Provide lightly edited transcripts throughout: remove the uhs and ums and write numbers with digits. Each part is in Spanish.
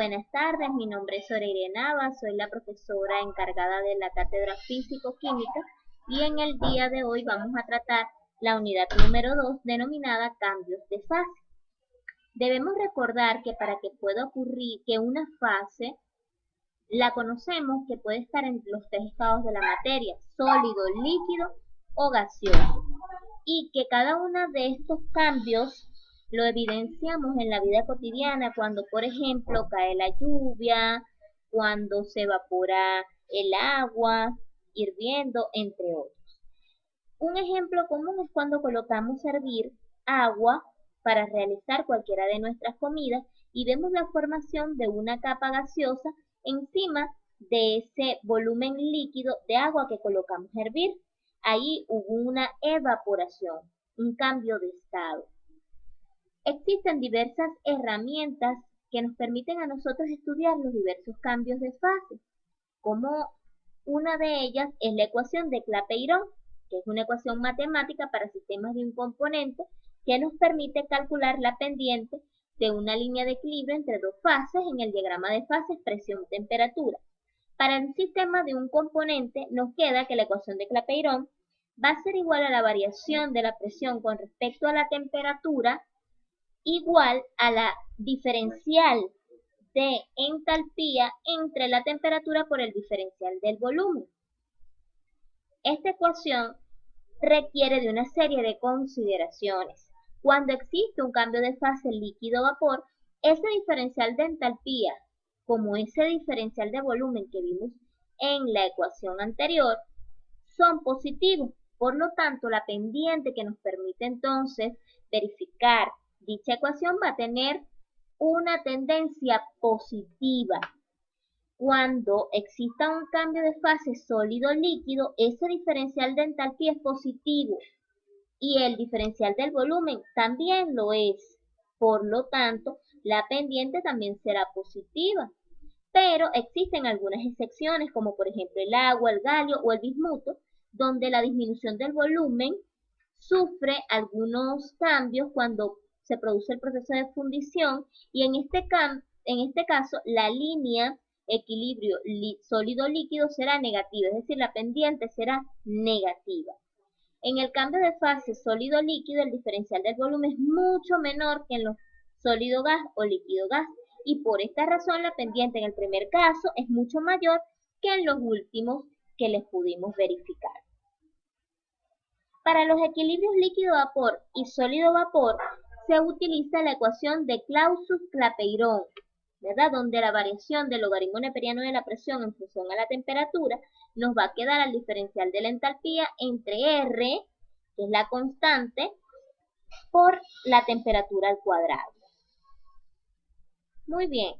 Buenas tardes, mi nombre es Soreire Nava, soy la profesora encargada de la cátedra Físico-Química y en el día de hoy vamos a tratar la unidad número 2 denominada cambios de fase. Debemos recordar que para que pueda ocurrir que una fase la conocemos que puede estar en los tres estados de la materia, sólido, líquido o gaseoso, y que cada uno de estos cambios lo evidenciamos en la vida cotidiana cuando, por ejemplo, cae la lluvia, cuando se evapora el agua hirviendo, entre otros. Un ejemplo común es cuando colocamos a hervir agua para realizar cualquiera de nuestras comidas y vemos la formación de una capa gaseosa encima de ese volumen líquido de agua que colocamos a hervir. Ahí hubo una evaporación, un cambio de estado. Existen diversas herramientas que nos permiten a nosotros estudiar los diversos cambios de fase, como una de ellas es la ecuación de Clapeyron, que es una ecuación matemática para sistemas de un componente que nos permite calcular la pendiente de una línea de equilibrio entre dos fases en el diagrama de fases presión-temperatura. Para el sistema de un componente nos queda que la ecuación de Clapeyron va a ser igual a la variación de la presión con respecto a la temperatura igual a la diferencial de entalpía entre la temperatura por el diferencial del volumen. Esta ecuación requiere de una serie de consideraciones. Cuando existe un cambio de fase líquido-vapor, ese diferencial de entalpía, como ese diferencial de volumen que vimos en la ecuación anterior, son positivos. Por lo tanto, la pendiente que nos permite entonces verificar dicha ecuación va a tener una tendencia positiva. Cuando exista un cambio de fase sólido-líquido, ese diferencial de entalpía es positivo y el diferencial del volumen también lo es. Por lo tanto, la pendiente también será positiva. Pero existen algunas excepciones, como por ejemplo el agua, el galio o el bismuto, donde la disminución del volumen sufre algunos cambios cuando se produce el proceso de fundición y en este caso la línea equilibrio sólido-líquido será negativa, es decir, la pendiente será negativa. En el cambio de fase sólido-líquido el diferencial del volumen es mucho menor que en los sólido-gas o líquido-gas y por esta razón la pendiente en el primer caso es mucho mayor que en los últimos que les pudimos verificar. Para los equilibrios líquido-vapor y sólido-vapor se utiliza la ecuación de Clausius-Clapeyron, ¿verdad? Donde la variación del logaritmo neperiano de la presión en función a la temperatura nos va a quedar al diferencial de la entalpía entre R, que es la constante, por la temperatura al cuadrado. Muy bien.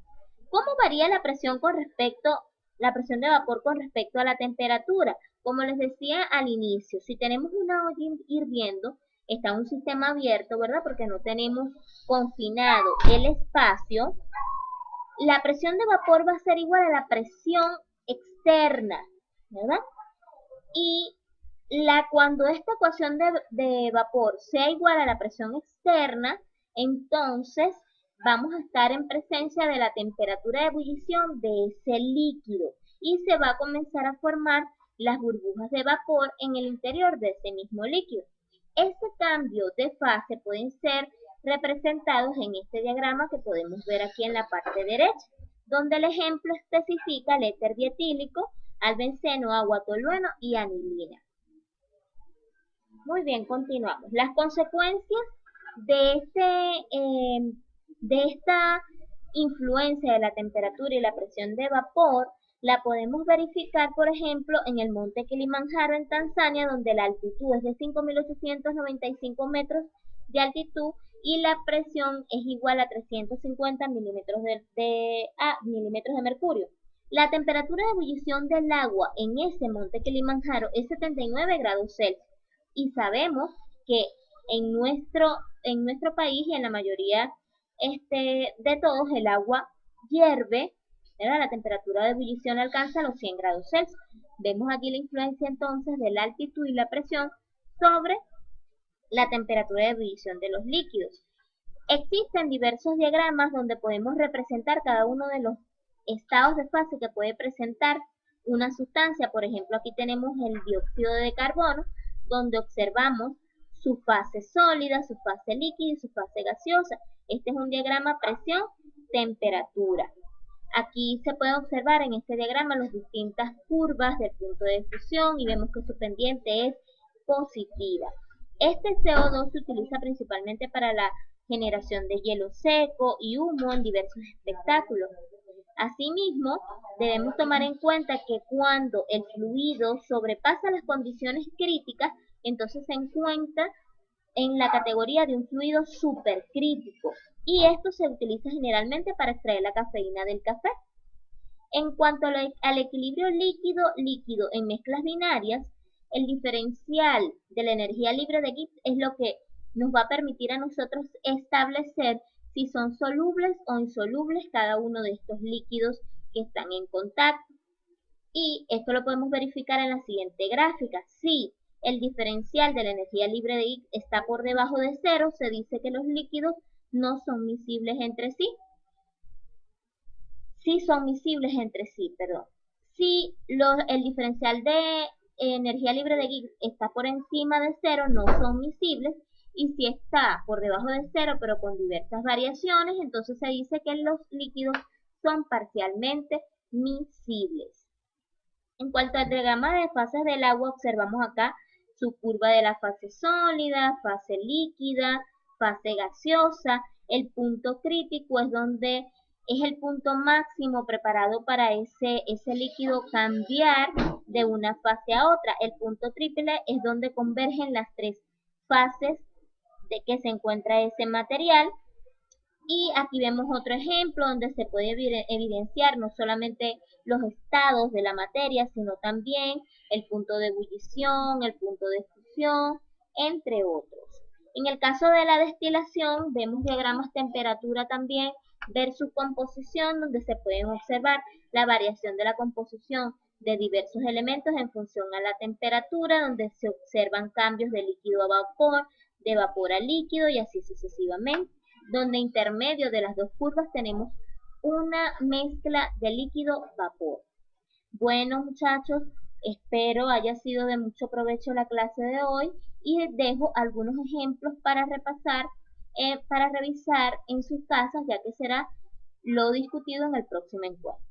¿Cómo varía la presión de vapor con respecto a la temperatura? Como les decía al inicio, si tenemos una olla hirviendo, está un sistema abierto, ¿verdad? Porque no tenemos confinado el espacio. La presión de vapor va a ser igual a la presión externa, ¿verdad? Y cuando esta ecuación de vapor sea igual a la presión externa, entonces vamos a estar en presencia de la temperatura de ebullición de ese líquido y se va a comenzar a formar las burbujas de vapor en el interior de ese mismo líquido. Este cambio de fase pueden ser representados en este diagrama que podemos ver aquí en la parte derecha, donde el ejemplo especifica el éter dietílico, al benceno, agua tolueno y anilina. Muy bien, continuamos. Las consecuencias de esta influencia de la temperatura y la presión de vapor la podemos verificar, por ejemplo, en el monte Kilimanjaro en Tanzania, donde la altitud es de 5.895 metros de altitud y la presión es igual a 350 milímetros de mercurio. La temperatura de ebullición del agua en ese monte Kilimanjaro es 79 grados Celsius y sabemos que en nuestro país y en la mayoría de todos el agua hierve, ¿verdad? La temperatura de ebullición alcanza los 100 grados Celsius. Vemos aquí la influencia entonces de la altitud y la presión sobre la temperatura de ebullición de los líquidos. Existen diversos diagramas donde podemos representar cada uno de los estados de fase que puede presentar una sustancia. Por ejemplo, aquí tenemos el dióxido de carbono, donde observamos su fase sólida, su fase líquida y su fase gaseosa. Este es un diagrama presión-temperatura. Aquí se puede observar en este diagrama las distintas curvas del punto de fusión y vemos que su pendiente es positiva. Este CO2 se utiliza principalmente para la generación de hielo seco y humo en diversos espectáculos. Asimismo, debemos tomar en cuenta que cuando el fluido sobrepasa las condiciones críticas, entonces se encuentra en la categoría de un fluido supercrítico, y esto se utiliza generalmente para extraer la cafeína del café. En cuanto al equilibrio líquido-líquido en mezclas binarias, el diferencial de la energía libre de Gibbs es lo que nos va a permitir a nosotros establecer si son solubles o insolubles cada uno de estos líquidos que están en contacto. Y esto lo podemos verificar en la siguiente gráfica. Si el diferencial de la energía libre de Gibbs está por debajo de cero, se dice que los líquidos no son miscibles entre sí. Sí son miscibles entre sí, perdón. Si el diferencial de energía libre de Gibbs está por encima de cero, no son miscibles. Y si está por debajo de cero, pero con diversas variaciones, entonces se dice que los líquidos son parcialmente miscibles. En cuanto al diagrama de fases del agua, observamos acá su curva de la fase sólida, fase líquida, fase gaseosa. El punto crítico es donde es el punto máximo preparado para ese líquido cambiar de una fase a otra. El punto triple es donde convergen las tres fases de que se encuentra ese material. Y aquí vemos otro ejemplo donde se puede evidenciar no solamente los estados de la materia, sino también el punto de ebullición, el punto de fusión, entre otros. En el caso de la destilación, vemos diagramas temperatura también versus composición, donde se pueden observar la variación de la composición de diversos elementos en función a la temperatura, donde se observan cambios de líquido a vapor, de vapor a líquido y así sucesivamente, donde intermedio de las dos curvas tenemos una mezcla de líquido-vapor. Bueno, muchachos, espero haya sido de mucho provecho la clase de hoy y dejo algunos ejemplos para repasar, para revisar en sus casas, ya que será lo discutido en el próximo encuentro.